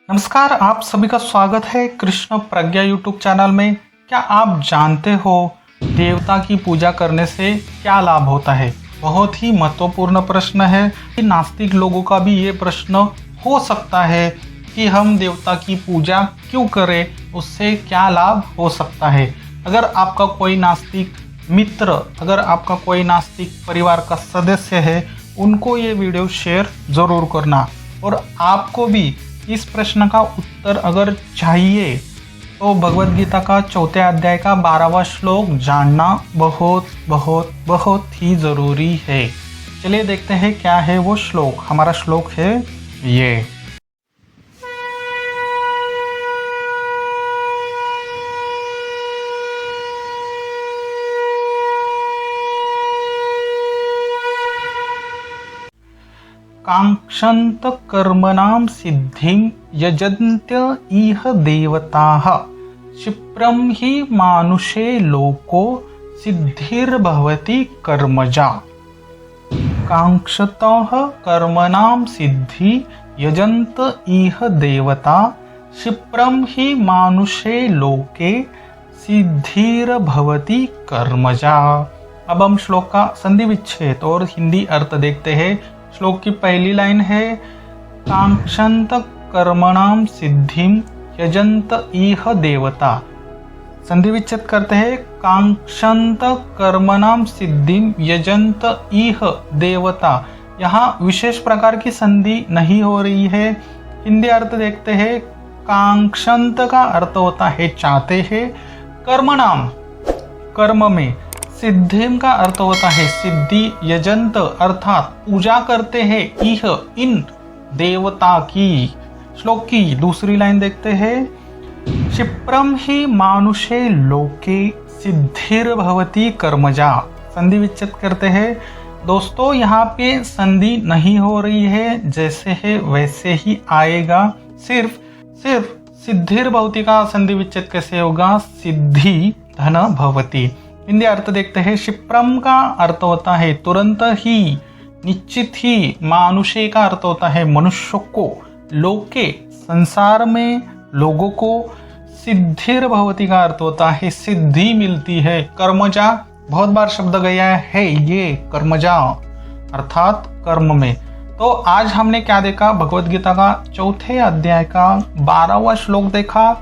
नमस्कार, आप सभी का स्वागत है कृष्ण प्रज्ञा यूट्यूब चैनल में। क्या आप जानते हो देवता की पूजा करने से क्या लाभ होता है? बहुत ही महत्वपूर्ण प्रश्न है कि नास्तिक लोगों का भी ये प्रश्न हो सकता है कि हम देवता की पूजा क्यों करें, उससे क्या लाभ हो सकता है। अगर आपका कोई नास्तिक मित्र, अगर आपका कोई नास्तिक परिवार का सदस्य है, उनको ये वीडियो शेयर ज़रूर करना। और आपको भी इस प्रश्न का उत्तर अगर चाहिए तो भगवद गीता का 4 अध्याय का 12वां श्लोक जानना बहुत बहुत बहुत ही ज़रूरी है। चलिए देखते हैं क्या है वो श्लोक। हमारा श्लोक है ये। कांक्षन्त कर्मणां सिद्धिं यजन्त्य इह देवताः क्षिप्रं हि मानुषे लोको सिद्धिर्भवति कर्मजा। कांक्षतः कर्मणां सिद्धि यजन्त इह देवता क्षिप्रं हि मानुषे लोके सिद्धिर्भवति कर्मजा। अब हम श्लोक का संधि विच्छेद और हिंदी अर्थ देखते हैं। श्लोक की पहली लाइन है कांक्षन्त कर्मणां सिद्धिं यजन्त इह देवता। संधि विच्छेद करते हैं कांक्षन्त कर्मणां सिद्धिं यजन्त इह देवता। यहाँ विशेष प्रकार की संधि नहीं हो रही है। हिंदी अर्थ देखते हैं। कांक्षन्त का अर्थ होता है चाहते हैं, कर्मणाम कर्म में, सिद्धिम का अर्थ होता है सिद्धि, यजंत अर्थात पूजा करते हैं, इह इन देवता की। श्लोक की दूसरी लाइन देखते हैं क्षिप्रम ही मानुषे लोके सिद्धिर्भवति कर्मजा। संधि विच्छेद करते हैं। दोस्तों यहाँ पे संधि नहीं हो रही है, जैसे है वैसे ही आएगा। सिर्फ सिद्धिर्भवति का संधि विच्छेद कैसे होगा? सिद्धि धन भवति। हिंदी अर्थ देखते हैं। क्षिप्रम का अर्थ होता है तुरंत ही, निश्चित ही। मानुषे का अर्थ होता है मनुष्य को, लोके संसार में, लोगों को। सिद्धिर्भवति का अर्थ होता है सिद्धि मिलती है। कर्मजा बहुत बार शब्द गया है ये, कर्मजा अर्थात कर्म में। तो आज हमने क्या देखा? भगवद गीता का 4 अध्याय का 12वां श्लोक देखा,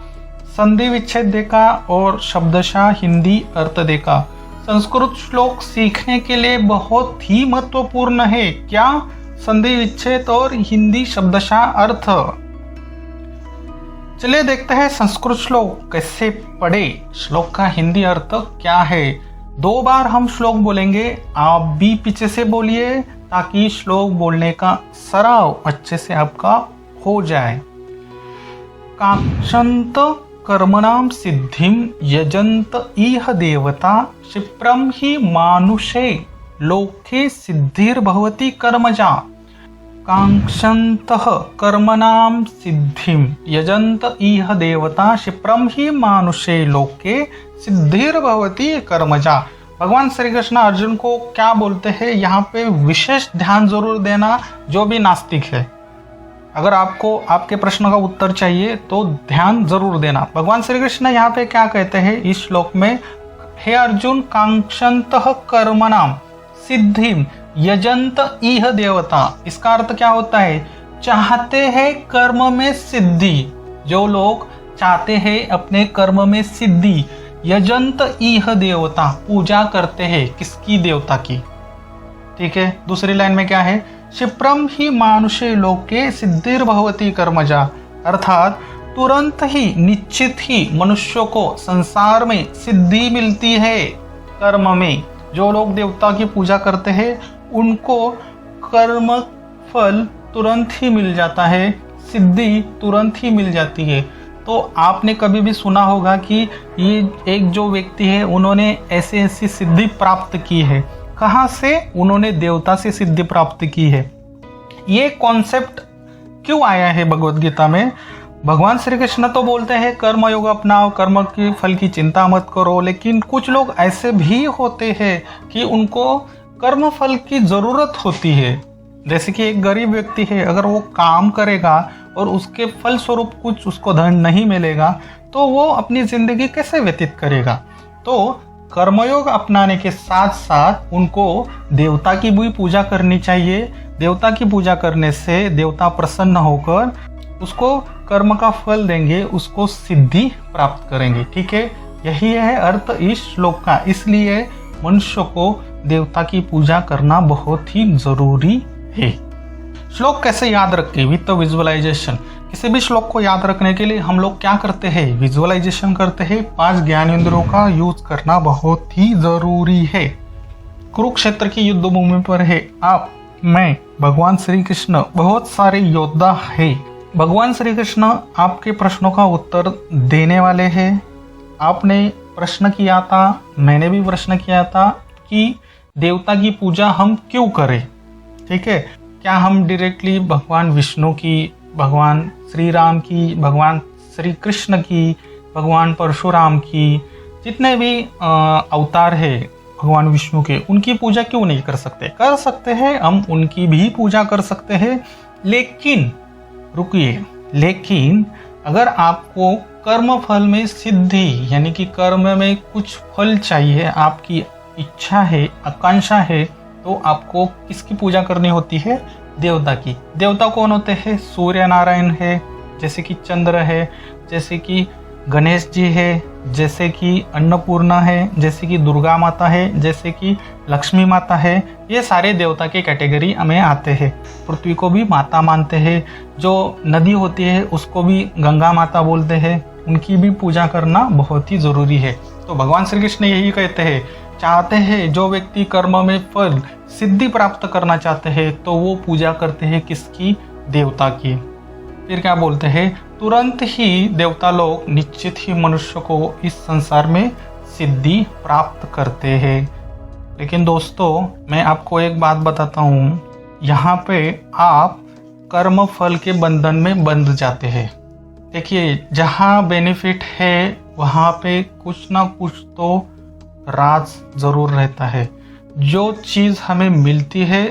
संधि विच्छेद देखा और शब्दशः हिंदी अर्थ देखा। संस्कृत श्लोक सीखने के लिए बहुत ही महत्वपूर्ण है। क्या? संधि विच्छेद और हिंदी शब्दशः अर्थ। चलिए देखते हैं संस्कृत श्लोक कैसे पढ़े, श्लोक का हिंदी अर्थ क्या है। 2 बार हम श्लोक बोलेंगे, आप भी पीछे से बोलिए ताकि श्लोक बोलने का सराव अच्छे से आपका हो जाए। कांक्षन्त कर्मणां सिद्धिं यजन्त इह देवता क्षिप्रं हि मानुषे लोके सिद्धिर्भवति कर्मजा। कांक्षन्तः कर्मणां सिद्धिं यजन्त इह देवता क्षिप्रं हि मानुषे लोके सिद्धिर्भवति कर्मजा। भगवान श्री कृष्ण अर्जुन को क्या बोलते हैं? यहाँ पे विशेष ध्यान जरूर देना जो भी नास्तिक है। अगर आपको आपके प्रश्न का उत्तर चाहिए तो ध्यान जरूर देना। भगवान श्री कृष्ण यहाँ पे क्या कहते हैं इस श्लोक में? हे अर्जुन, कांक्षन्तः कर्मणां सिद्धिं यजन्त इह देवता। इसका अर्थ क्या होता है? चाहते हैं कर्म में सिद्धि। जो लोग चाहते हैं अपने कर्म में सिद्धि, यजन्त इह देवता, पूजा करते हैं किसकी? देवता की। ठीक है। दूसरी लाइन में क्या है? क्षिप्रम ही मानुषे लोके सिद्धिर्भवति कर्मजा, अर्थात तुरंत ही, निश्चित ही मनुष्य को संसार में सिद्धि मिलती है कर्म में। जो लोग देवता की पूजा करते हैं उनको कर्म फल तुरंत ही मिल जाता है, सिद्धि तुरंत ही मिल जाती है। तो आपने कभी भी सुना होगा कि ये एक जो व्यक्ति है उन्होंने ऐसी सिद्धि प्राप्त की है। कहाँ से? उन्होंने देवता से सिद्धि प्राप्त की है। ये कॉन्सेप्ट क्यों आया है भगवद गीता में? भगवान श्री कृष्ण तो बोलते हैं कर्म योग अपनाओ, कर्म के फल की चिंता मत करो, लेकिन कुछ लोग ऐसे भी होते हैं कि उनको कर्म फल की जरूरत होती है। जैसे कि एक गरीब व्यक्ति है, अगर वो काम करेगा और उसके फलस्वरूप कुछ उसको धन नहीं मिलेगा तो वो अपनी जिंदगी कैसे व्यतीत करेगा। तो कर्मयोग अपनाने के साथ साथ उनको देवता की भी पूजा करनी चाहिए। देवता की पूजा करने से देवता प्रसन्न होकर उसको कर्म का फल देंगे, उसको सिद्धि प्राप्त करेंगे। ठीक है, यही है अर्थ इस श्लोक का। इसलिए मनुष्य को देवता की पूजा करना बहुत ही जरूरी है। श्लोक कैसे याद रखें विद विजुअलाइजेशन। किसी भी श्लोक को याद रखने के लिए हम लोग क्या करते हैं, विजुअलाइजेशन करते हैं। 5 ज्ञानेंद्रियों का यूज करना बहुत ही जरूरी है। कुरुक्षेत्र की युद्ध भूमि पर है आप, मैं, भगवान श्री कृष्ण, बहुत सारे योद्धा है। भगवान श्री कृष्ण आपके प्रश्नों का उत्तर देने वाले हैं। आपने प्रश्न किया था, मैंने भी प्रश्न किया था कि देवता की पूजा हम क्यों करें। ठीक है, क्या हम डायरेक्टली भगवान विष्णु की, भगवान श्री राम की, भगवान श्री कृष्ण की, भगवान परशुराम की, जितने भी अवतार है भगवान विष्णु के, उनकी पूजा क्यों नहीं कर सकते। कर सकते हैं, हम उनकी भी पूजा कर सकते हैं। लेकिन रुकिए, लेकिन अगर आपको कर्म फल में सिद्धि यानी कि कर्म में कुछ फल चाहिए, आपकी इच्छा है, आकांक्षा है, तो आपको किसकी पूजा करनी होती है, देवता की। देवता कौन होते हैं, सूर्य नारायण है, जैसे कि चंद्र है, जैसे कि गणेश जी है, जैसे कि अन्नपूर्णा है, जैसे कि दुर्गा माता है, जैसे कि लक्ष्मी माता है। ये सारे देवता के कैटेगरी में आते हैं। पृथ्वी को भी माता मानते हैं। जो नदी होती है उसको भी गंगा माता बोलते हैं। उनकी भी पूजा करना बहुत ही जरूरी है। तो भगवान श्री कृष्ण यही कहते हैं, चाहते हैं जो व्यक्ति कर्म में फल सिद्धि प्राप्त करना चाहते हैं तो वो पूजा करते हैं किसकी, देवता की। फिर क्या बोलते हैं, तुरंत ही देवता लोग निश्चित ही मनुष्य को इस संसार में सिद्धि प्राप्त करते हैं। लेकिन दोस्तों मैं आपको एक बात बताता हूँ, यहाँ पे आप कर्म फल के बंधन में बंध जाते हैं। देखिए, जहाँ बेनिफिट है वहाँ पे कुछ ना कुछ तो राज जरूर रहता है। जो चीज़ हमें मिलती है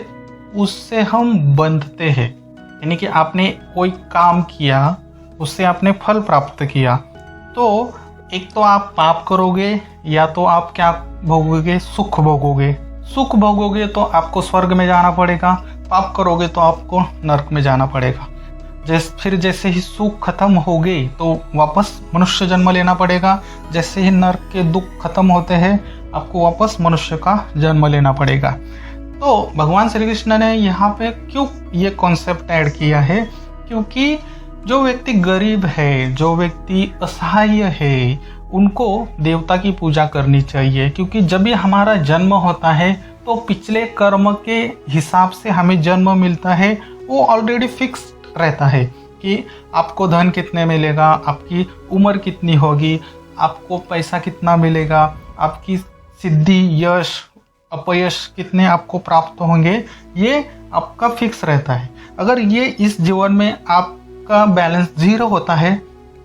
उससे हम बंधते हैं। यानी कि आपने कोई काम किया, उससे आपने फल प्राप्त किया, तो एक तो आप पाप करोगे या तो आप क्या भोगोगे, सुख भोगोगे। सुख भोगोगे तो आपको स्वर्ग में जाना पड़ेगा, पाप करोगे तो आपको नरक में जाना पड़ेगा। फिर जैसे ही सुख खत्म हो गए तो वापस मनुष्य जन्म लेना पड़ेगा। जैसे ही नरक के दुख खत्म होते हैं आपको वापस मनुष्य का जन्म लेना पड़ेगा। तो भगवान श्री कृष्ण ने यहाँ पे क्यों ये कॉन्सेप्ट ऐड किया है, क्योंकि जो व्यक्ति गरीब है, जो व्यक्ति असहाय है, उनको देवता की पूजा करनी चाहिए। क्योंकि जब भी हमारा जन्म होता है तो पिछले कर्म के हिसाब से हमें जन्म मिलता है। वो ऑलरेडी फिक्स रहता है कि आपको धन कितने मिलेगा, आपकी उम्र कितनी होगी, आपको पैसा कितना मिलेगा, आपकी सिद्धि, यश, अपयश कितने आपको प्राप्त होंगे, ये आपका फिक्स रहता है। अगर ये इस जीवन में आपका बैलेंस 0 होता है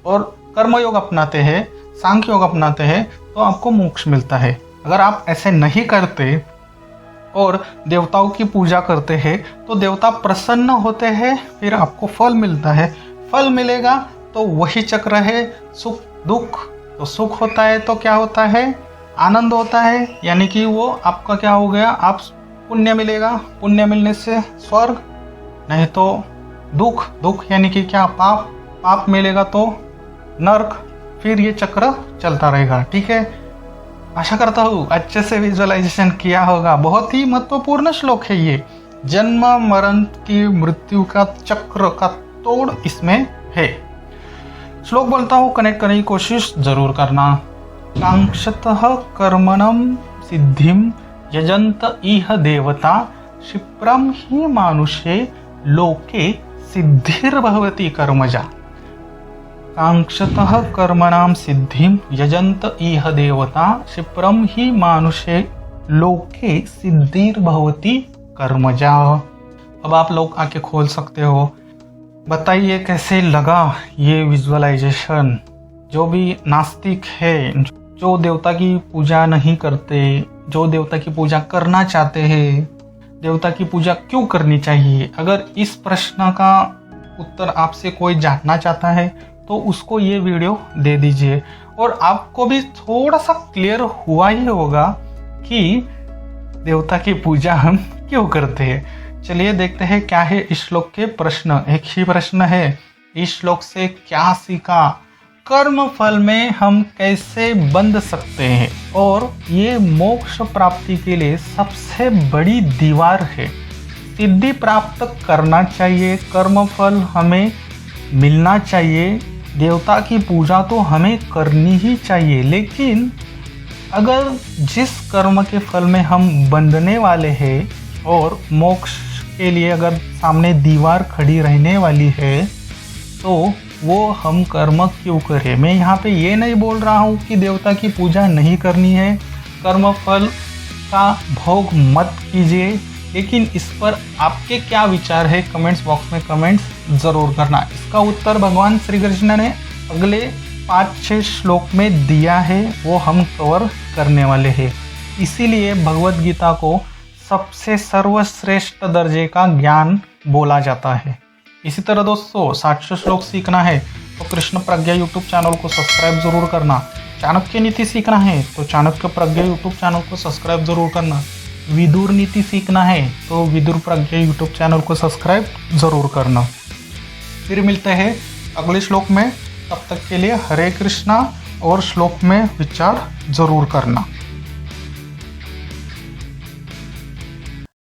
और कर्मयोग अपनाते हैं, सांख्य योग अपनाते हैं, तो आपको मोक्ष मिलता है। अगर आप ऐसे नहीं करते और देवताओं की पूजा करते हैं तो देवता प्रसन्न होते हैं, फिर आपको फल मिलता है। फल मिलेगा तो वही चक्र है, सुख दुख। तो सुख होता है तो क्या होता है, आनंद होता है, यानी कि वो आपका क्या हो गया, आप पुण्य मिलेगा, पुण्य मिलने से स्वर्ग, नहीं तो दुख, दुख यानी कि क्या, पाप, पाप मिलेगा तो नरक। फिर ये चक्र चलता रहेगा। ठीक है, आशा करता हूँ अच्छे से विजुअलाइजेशन किया होगा। बहुत ही महत्वपूर्ण श्लोक है ये। जन्म मरण की मृत्यु का चक्र का तोड़ इसमें है। श्लोक बोलता हूँ, कनेक्ट करने की कोशिश जरूर करना। कांक्षतः कर्मणं सिद्धिं यजन्त इह देवता क्षिप्रं हि मानुषे लोके सिद्धिर्भवति कर्मजा। कांक्षतः कर्मणां सिद्धिं यजन्त इह देवता क्षिप्रं हि मानुषे लोके सिद्धिर्भवति कर्मजा। अब आप लोग आके खोल सकते हो, बताइए कैसे लगा ये विजुअलाइजेशन। जो भी नास्तिक है, जो देवता की पूजा नहीं करते, जो देवता की पूजा करना चाहते हैं, देवता की पूजा क्यों करनी चाहिए। अगर इस प्रश्न का उत्तर आपसे कोई जानना चाहता है तो उसको ये वीडियो दे दीजिए, और आपको भी थोड़ा सा क्लियर हुआ ही होगा कि देवता की पूजा हम क्यों करते हैं। चलिए देखते हैं क्या है इस श्लोक के प्रश्न। एक ही प्रश्न है, इस श्लोक से क्या सीखा, कर्म फल में हम कैसे बंध सकते हैं, और ये मोक्ष प्राप्ति के लिए सबसे बड़ी दीवार है। सिद्धि प्राप्त करना चाहिए, कर्म फल हमें मिलना चाहिए, देवता की पूजा तो हमें करनी ही चाहिए। लेकिन अगर जिस कर्म के फल में हम बंधने वाले हैं और मोक्ष के लिए अगर सामने दीवार खड़ी रहने वाली है, तो वो हम कर्म क्यों करें। मैं यहाँ पे ये नहीं बोल रहा हूँ कि देवता की पूजा नहीं करनी है, कर्म फल का भोग मत कीजिए, लेकिन इस पर आपके क्या विचार है कमेंट्स बॉक्स में कमेंट्स ज़रूर करना। इसका उत्तर भगवान श्री कृष्ण ने अगले 5-6 श्लोक में दिया है, वो हम कवर करने वाले हैं। इसीलिए भगवत गीता को सबसे सर्वश्रेष्ठ दर्जे का ज्ञान बोला जाता है। इसी तरह दोस्तों 700 श्लोक सीखना है तो कृष्ण प्रज्ञा यूट्यूब चैनल को सब्सक्राइब जरूर करना। चाणक्य नीति सीखना है तो चाणक्य प्रज्ञा यूट्यूब चैनल को सब्सक्राइब जरूर करना। विदुर नीति सीखना है तो विदुर प्रज्ञा यूट्यूब चैनल को सब्सक्राइब जरूर करना। फिर मिलते हैं अगले श्लोक में, तब तक के लिए हरे कृष्णा, और श्लोक में विचार जरूर करना।